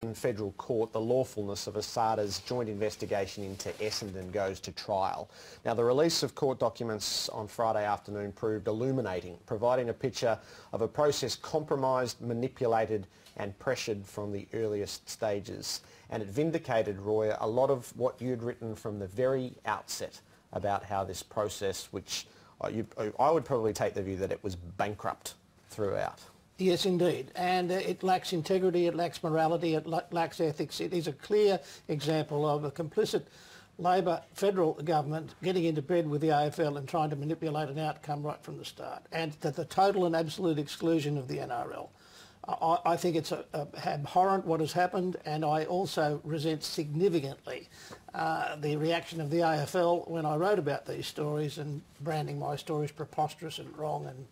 In federal court, the lawfulness of ASADA's joint investigation into Essendon goes to trial. Now, the release of court documents on Friday afternoon proved illuminating, providing a picture of a process compromised, manipulated and pressured from the earliest stages. And it vindicated, Roy, a lot of what you'd written from the very outset about how this process, which I would probably take the view that it was bankrupt throughout. Yes, indeed. And it lacks integrity, it lacks morality, it lacks ethics. It is a clear example of a complicit Labor federal government getting into bed with the AFL and trying to manipulate an outcome right from the start. And the total and absolute exclusion of the NRL. I think it's abhorrent what has happened, and I also resent significantly the reaction of the AFL when I wrote about these stories and branding my stories preposterous and wrong and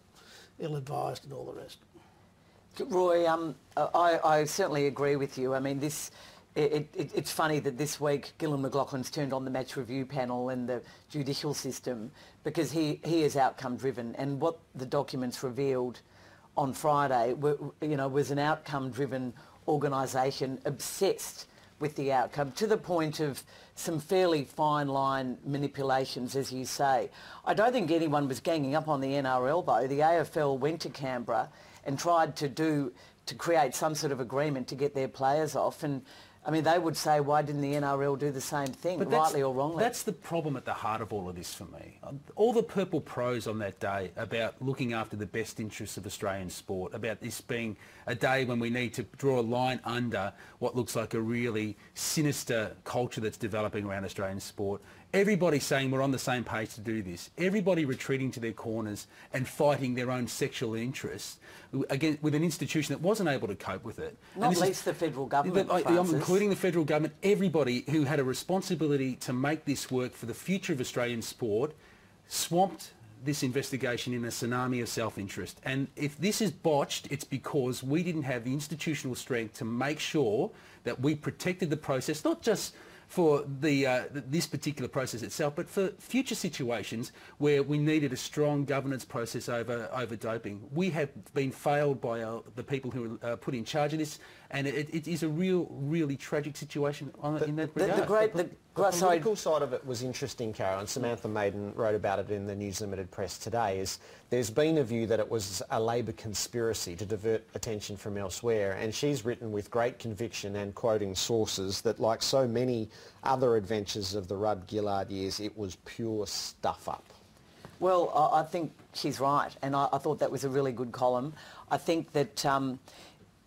ill-advised and all the rest. Roy, I certainly agree with you. I mean, it's funny that this week Gillard McLachlan's turned on the match review panel and the judicial system because he is outcome driven, and what the documents revealed on Friday was an outcome driven organisation obsessed with the outcome to the point of some fairly fine line manipulations, as you say. I don't think anyone was ganging up on the NRL though. The AFL went to Canberra and tried to create some sort of agreement to get their players off. And I mean, they would say, why didn't the NRL do the same thing, rightly or wrongly? That's the problem at the heart of all of this for me. All the purple prose on that day about looking after the best interests of Australian sport, about this being a day when we need to draw a line under what looks like a really sinister culture that's developing around Australian sport. Everybody saying we're on the same page to do this. Everybody retreating to their corners and fighting their own sexual interests again, with an institution that wasn't able to cope with it. Not least the federal government, including the federal government, everybody who had a responsibility to make this work for the future of Australian sport swamped this investigation in a tsunami of self-interest. And if this is botched, it's because we didn't have the institutional strength to make sure that we protected the process, not just for this particular process itself, but for future situations where we needed a strong governance process over doping. We have been failed by the people who are put in charge of this, and it is a really tragic situation in that regard. The political side of it was interesting, Carol, and Samantha Maiden wrote about it in the News Limited press today, is there's been a view that it was a Labor conspiracy to divert attention from elsewhere, and she's written with great conviction and quoting sources that, like so many other adventures of the Rudd-Gillard years, it was pure stuff-up. Well, I think she's right, and I thought that was a really good column. I think that some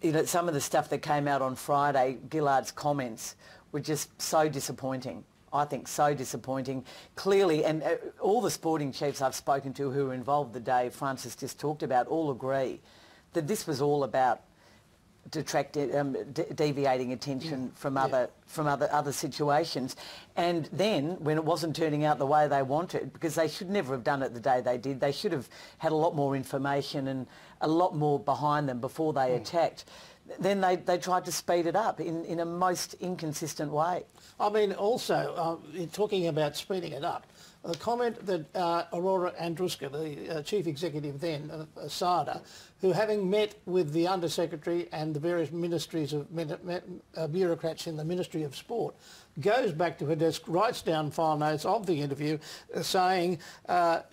of the stuff that came out on Friday, Gillard's comments, were just so disappointing. I think so disappointing. Clearly, and all the sporting chiefs I've spoken to who were involved the day Francis just talked about all agree that this was all about deviating attention from other situations. And then, when it wasn't turning out the way they wanted, because they should never have done it the day they did, they should have had a lot more information and a lot more behind them before they attacked. Then they tried to speed it up in a most inconsistent way. I mean, also, talking about speeding it up, the comment that Aurora Andruska, the chief executive then of ASADA, who having met with the Undersecretary and the various ministries of bureaucrats in the Ministry of Sport, goes back to her desk, writes down file notes of the interview saying,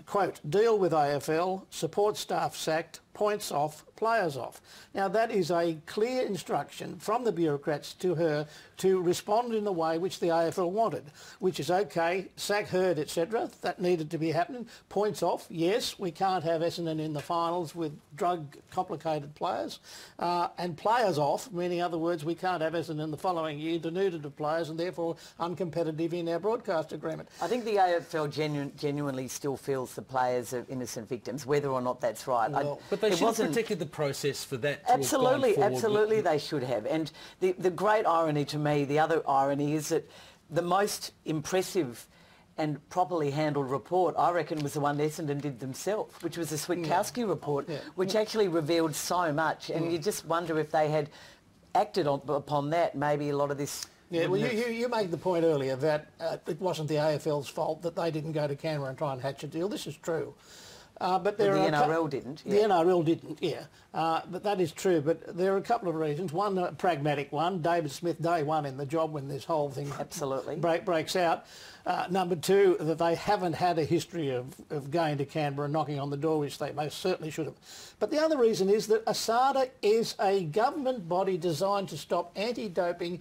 quote, deal with AFL, support staff sacked, points off, players off. Now that is a clear instruction from the bureaucrats to her to respond in the way which the AFL wanted, which is okay, sack Hurd, etc. That needed to be happening. Points off, yes, we can't have Essendon in the finals with drug-complicated players. And players off, meaning, in other words, we can't have Essendon the following year denuded of players and therefore uncompetitive in our broadcast agreement. I think the AFL genuinely still feels the players are innocent victims, whether or not that's right. Well, but they should have protected the process for that to absolutely, have gone forward. Absolutely they should have. And the great irony to me, the other irony, is that the most impressive and properly handled report, I reckon, was the one Essendon did themselves, which was the Switkowski report, which actually revealed so much. And you just wonder if they had acted upon that, maybe a lot of this... Yeah, well, you made the point earlier that it wasn't the AFL's fault that they didn't go to Canberra and try and hatch a deal. This is true. But there the are NRL didn't. The NRL didn't, yeah. But that is true. But there are a couple of reasons. One, a pragmatic one. David Smith, day one in the job when this whole thing breaks out. Number two, that they haven't had a history of going to Canberra and knocking on the door, which they most certainly should have. But the other reason is that ASADA is a government body designed to stop anti-doping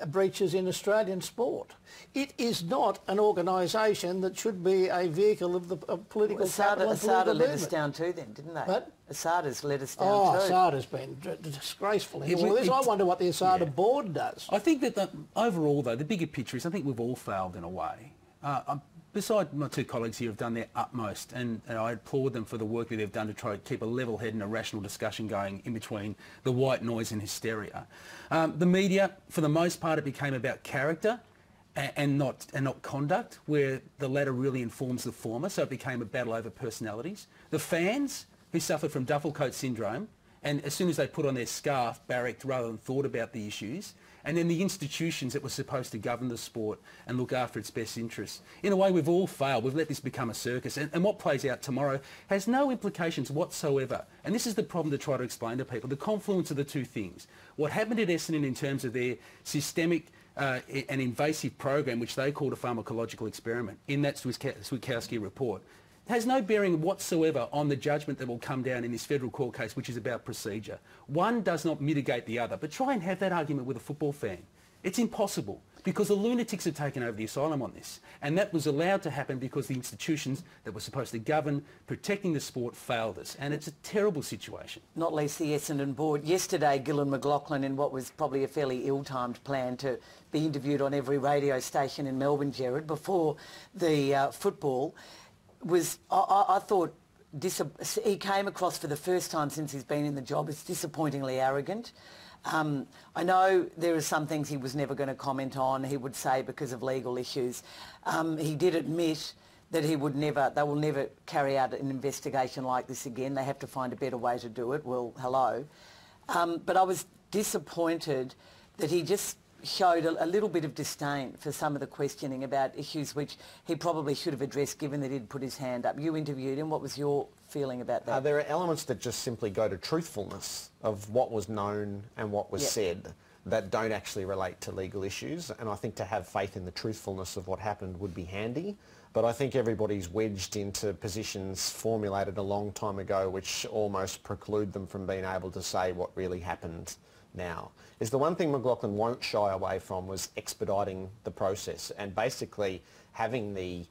breaches in Australian sport. It is not an organisation that should be a vehicle of political capital and political ASADA let us down too then, didn't they? What? ASADA's let us down too. ASADA's been disgraceful in all this. I wonder what the ASADA board does. I think that overall, though, the bigger picture is I think we've all failed in a way. Besides, my two colleagues here have done their utmost, and I applaud them for the work that they've done to try to keep a level head and a rational discussion going in between the white noise and hysteria. The media, for the most part, it became about character and not conduct, where the latter really informs the former, so it became a battle over personalities. The fans, who suffered from duffel coat syndrome, and as soon as they put on their scarf, barracked rather than thought about the issues, and then the institutions that were supposed to govern the sport and look after its best interests. In a way, we've all failed. We've let this become a circus, and what plays out tomorrow has no implications whatsoever. And this is the problem to try to explain to people, the confluence of the two things. What happened at Essendon in terms of their systemic and invasive program, which they called a pharmacological experiment, in that Switkowski report, has no bearing whatsoever on the judgment that will come down in this federal court case, which is about procedure. One does not mitigate the other, but try and have that argument with a football fan. It's impossible, because the lunatics have taken over the asylum on this, and that was allowed to happen because the institutions that were supposed to govern protecting the sport failed us, and it's a terrible situation. Not least the Essendon board. Yesterday, Gillard McLachlan, in what was probably a fairly ill-timed plan to be interviewed on every radio station in Melbourne, Gerard, before the football, I thought he came across for the first time since he's been in the job as disappointingly arrogant. I know there are some things he was never going to comment on, he would say, because of legal issues. He did admit that they will never carry out an investigation like this again. They have to find a better way to do it. Well, hello. But I was disappointed that he just showed a little bit of disdain for some of the questioning about issues which he probably should have addressed, given that he'd put his hand up. You interviewed him. What was your feeling about that? There are elements that just simply go to truthfulness of what was known and what was said that don't actually relate to legal issues, and I think to have faith in the truthfulness of what happened would be handy. But I think everybody's wedged into positions formulated a long time ago which almost preclude them from being able to say what really happened now. Is the one thing McLachlan won't shy away from was expediting the process and basically having the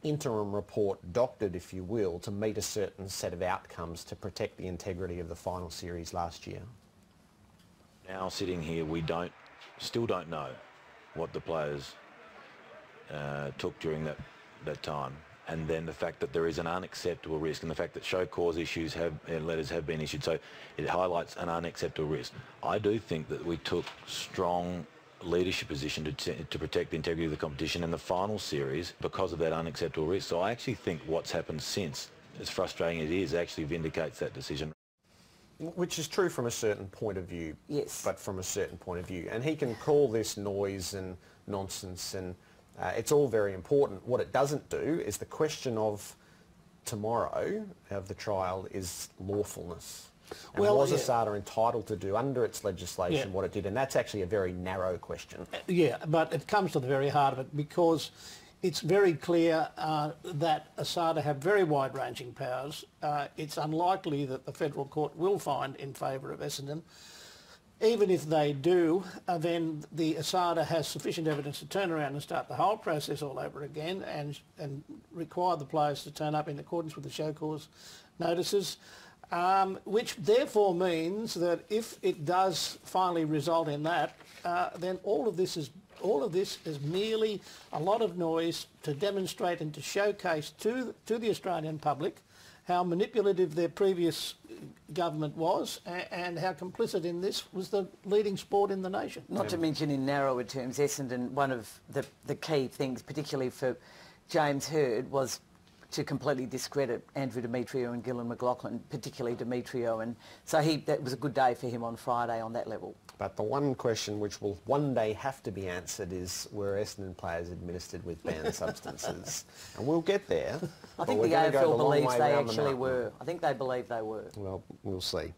interim report doctored, if you will, to meet a certain set of outcomes to protect the integrity of the final series last year. Now sitting here, we still don't know what the players took during that time. And then the fact that there is an unacceptable risk, and the fact that show cause issues letters have been issued, so it highlights an unacceptable risk. I do think that we took strong leadership position to protect the integrity of the competition in the final series because of that unacceptable risk. So I actually think what's happened since, as frustrating as it is, actually vindicates that decision. Which is true from a certain point of view, yes, but from a certain point of view. And he can call this noise and nonsense, and it's all very important. What it doesn't do is the question of tomorrow of the trial is lawfulness. And was ASADA entitled to do under its legislation what it did? And that's actually a very narrow question. Yeah, but it comes to the very heart of it, because it's very clear that ASADA have very wide-ranging powers. It's unlikely that the federal court will find in favour of Essendon. Even if they do, then the ASADA has sufficient evidence to turn around and start the whole process all over again and require the players to turn up in accordance with the show cause notices, which therefore means that if it does finally result in that, then all of this is merely a lot of noise to demonstrate and to showcase to the Australian public how manipulative their previous government was and how complicit in this was the leading sport in the nation. Not to mention, in narrower terms, Essendon, one of the key things, particularly for James Hird, was to completely discredit Andrew Demetrio and Gillard McLachlan, particularly Demetrio. And so that was a good day for him on Friday on that level. But the one question which will one day have to be answered is, were Essendon players administered with banned substances? And we'll get there. I think the AFL believes they actually were. I think they believe they were. Well, we'll see.